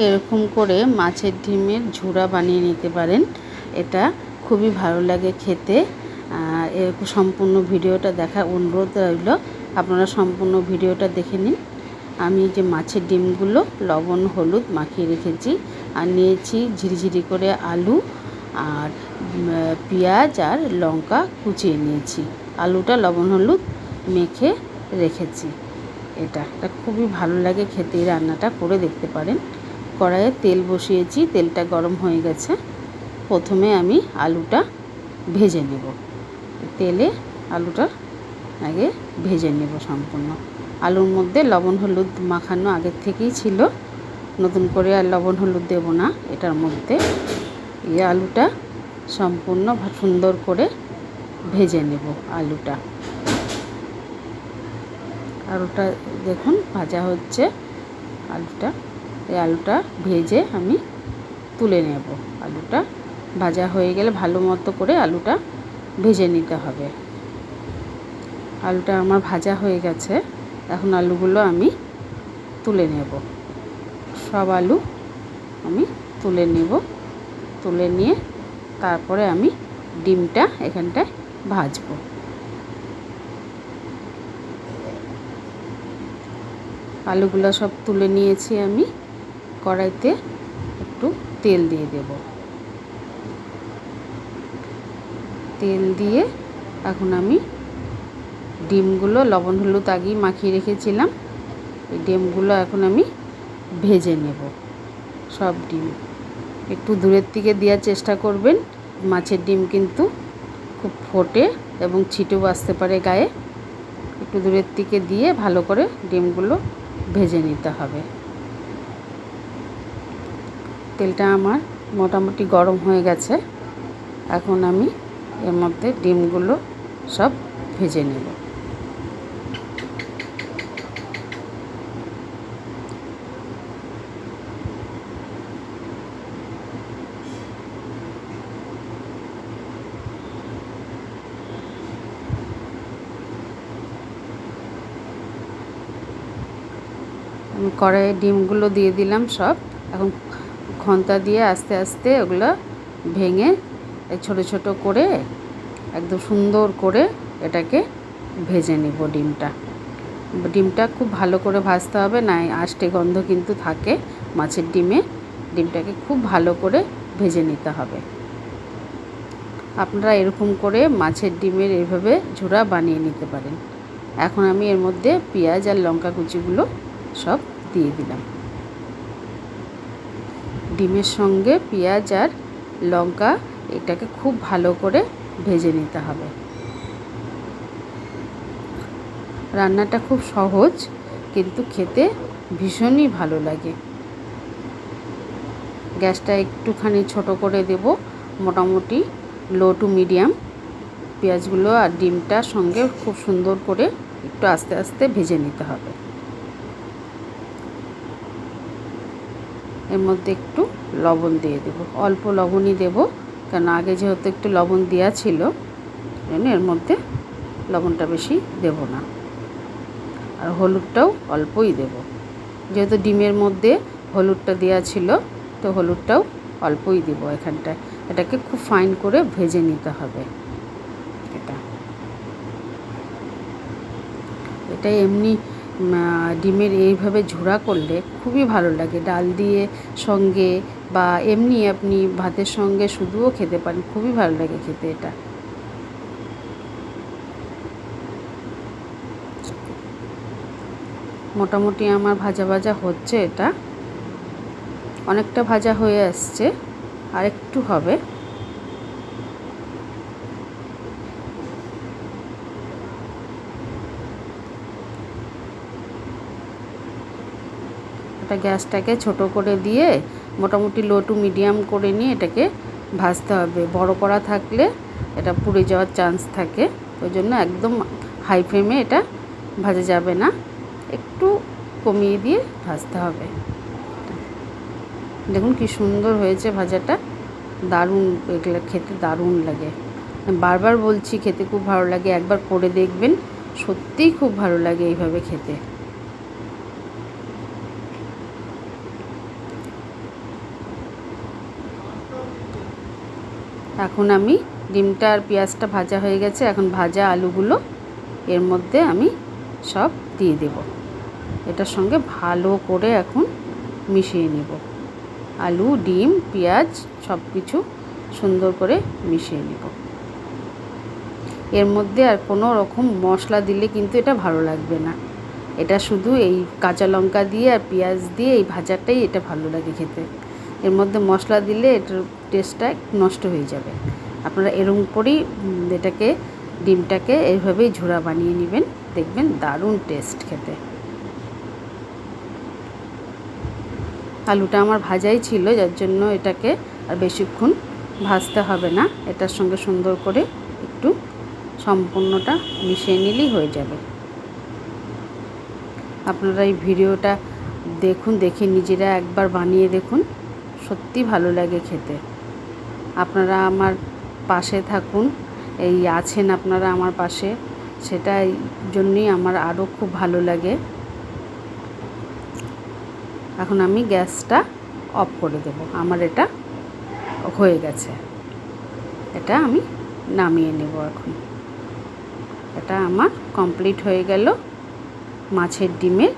এরকম করে মাছের ডিমের ঝুরা বানিয়ে নিতে পারেন। এটা খুবই ভালো লাগে খেতে। এরকম সম্পূর্ণ ভিডিওটা দেখার অনুরোধ রইল, আপনারা সম্পূর্ণ ভিডিওটা দেখে নিন। আমি যে মাছের ডিমগুলো লবণ হলুদ মাখিয়ে রেখেছি, আর নিয়েছি ঝিরিঝিরি করে আলু আর পেঁয়াজ আর লঙ্কা কুচিয়ে নিয়েছি। আলুটা লবণ হলুদ মেখে রেখেছি। এটা খুবই ভালো লাগে খেতে, এই রান্নাটা করে দেখতে পারেন। কড়াইয়ে তেল বসিয়েছি, তেলটা গরম হয়ে গেছে। প্রথমে আমি আলুটা ভেজে নেব। তেলে আলুটা আগে ভেজে নেব সম্পূর্ণ। আলুর মধ্যে লবণ হলুদ মাখানো আগের থেকেই ছিল, নতুন করে আর লবণ হলুদ দেব না এটার মধ্যে। এই আলুটা সম্পূর্ণ সুন্দর করে ভেজে নেব। আলুটা দেখুন ভাজা হচ্ছে। আলুটা ভেজে আমি তুলে নেব। আলুটা ভাজা হয়ে গেলে ভালো মতো করে আলুটা ভেজে নিতে হবে। আলুটা আমার ভাজা হয়ে গেছে, এখন আলুগুলো আমি তুলে নেব। সব আলু আমি তুলে নেব। তুলে নিয়ে তারপরে আমি ডিমটা এখানটায় ভাজবো। আলুগুলো সব তুলে নিয়েছি আমি। কড়াইতে একটু তেল দিয়ে দেব। তেল দিয়ে এখন আমি ডিমগুলো লবণ হলুদ আগেই মাখিয়ে রেখেছিলাম, এই ডিমগুলো এখন আমি ভেজে নেব। সব ডিম একটু দূরের থেকে দেওয়ার চেষ্টা করবেন। মাছের ডিম কিন্তু খুব ফোটে এবং ছিটেও আসতে পারে গায়ে। একটু দূরের থেকে দিয়ে ভালো করে ডিমগুলো ভেজে নিতে হবে। তেলটা আমার মোটামুটি গরম হয়ে গেছে। এখন আমি এর মধ্যে ডিমগুলো সব ভেজে নেব। আমি কড়াইয়ে ডিমগুলো দিয়ে দিলাম সব। এখন খন্তা দিয়ে আস্তে আস্তে ওগুলো ভেঙে ছোট ছোট করে একদম সুন্দর করে এটাকে ভেজে নেব। ডিমটা খুব ভালো করে ভাজতে হবে, না আষ্টে গন্ধ কিন্তু থাকে মাছের ডিমে। ডিমটাকে খুব ভালো করে ভেজে নিতে হবে। আপনারা এরকম করে মাছের ডিমের এইভাবে ঝুরা বানিয়ে নিতে পারেন। এখন আমি এর মধ্যে পেঁয়াজ আর লঙ্কা কুচিগুলো সব দিয়ে দিলাম। ডিমের সঙ্গে পেঁয়াজ আর লঙ্কা এটাকে খুব ভালো করে ভেজে নিতে হবে। রান্নাটা খুব সহজ, কিন্তু খেতে ভীষণই ভালো লাগে। গ্যাসটা একটুখানি ছোট করে দেব, মোটামুটি লো টু মিডিয়াম। পেঁয়াজগুলো আর ডিমটার সঙ্গে খুব সুন্দর করে একটু আস্তে আস্তে ভেজে নিতে হবে। এর মধ্যে একটু লবণ দিয়ে দেব, অল্প লবণই দেব, কারণ আগে যেহেতু একটু লবণ দেওয়া ছিল, এর মধ্যে লবণটা বেশি দেব না। আর হলুদটাও অল্পই দেব, যেহেতু ডিমের মধ্যে হলুদটা দেওয়া ছিল, তো হলুদটাও অল্পই দেব এখানটায়। এটাকে খুব ফাইন করে ভেজে নিতে হবে। এটা এমনি ডিমের এইভাবে ঝোড়া করলে খুবই ভালো লাগে, ডাল দিয়ে সঙ্গে বা এমনি আপনি ভাতের সঙ্গে শুধুও খেতে পারেন, খুবই ভালো লাগে খেতে এটা। মোটামুটি আমার ভাজা ভাজা হচ্ছে, এটা অনেকটা ভাজা হয়ে আসছে, আর একটু হবে। এটা গ্যাসটাকে ছোট করে দিয়ে মোটামুটি লো টু মিডিয়াম করে নিয়ে এটাকে ভাজতে হবে। বড় কড়া থাকলে এটা পুড়ে যাওয়ার চান্স থাকে, ওই জন্য একদম হাই ফ্লেমে এটা ভাজা যাবে না, একটু কমিয়ে দিয়ে ভাজতে হবে। দেখুন কি সুন্দর হয়েছে ভাজাটা, দারুণ, এগুলো খেতে দারুণ লাগে। বারবার বলছি খেতে খুব ভালো লাগে, একবার করে দেখবেন, সত্যিই খুব ভালো লাগে এইভাবে খেতে। এখন আমি ডিমটা আর পেঁয়াজটা ভাজা হয়ে গেছে, এখন ভাজা আলুগুলো এর মধ্যে আমি সব দিয়ে দেব। এটার সঙ্গে ভালো করে এখন মিশিয়ে নেব। আলু, ডিম, পেঁয়াজ সব কিছু সুন্দর করে মিশিয়ে নেব। এর মধ্যে আর কোনো রকম মশলা দিলে কিন্তু এটা ভালো লাগবে না। এটা শুধু এই কাঁচা লঙ্কা দিয়ে আর পেঁয়াজ দিয়ে এই ভাজাটাই এটা ভালো লাগে খেতে। এর মধ্যে মশলা দিলে এটার টেস্টটা নষ্ট হয়ে যাবে। আপনারা এরকম করেই এটাকে ডিমটাকে এইভাবেই ঝোড়া বানিয়ে নেবেন, দেখবেন দারুণ টেস্ট খেতে। আলুটা আমার ভাজাই ছিল, যার জন্য এটাকে আর বেশিক্ষণ ভাজতে হবে না। এটার সঙ্গে সুন্দর করে একটু সম্পূর্ণটা মিশিয়ে নিলেই হয়ে যাবে। আপনারা এই ভিডিওটা দেখুন, দেখে নিজেরা একবার বানিয়ে দেখুন, সত্যি ভালো লাগে খেতে। আপনারা আমার পাশে থাকুন, এই আছেন আপনারা আমার পাশে, সেটাই জন্যই আমার আরও খুব ভালো লাগে। এখন আমি গ্যাসটা অফ করে দেব। আমার এটা হয়ে গেছে, এটা আমি নামিয়ে নেব। এখন এটা আমার কমপ্লিট হয়ে গেল মাছের ডিমের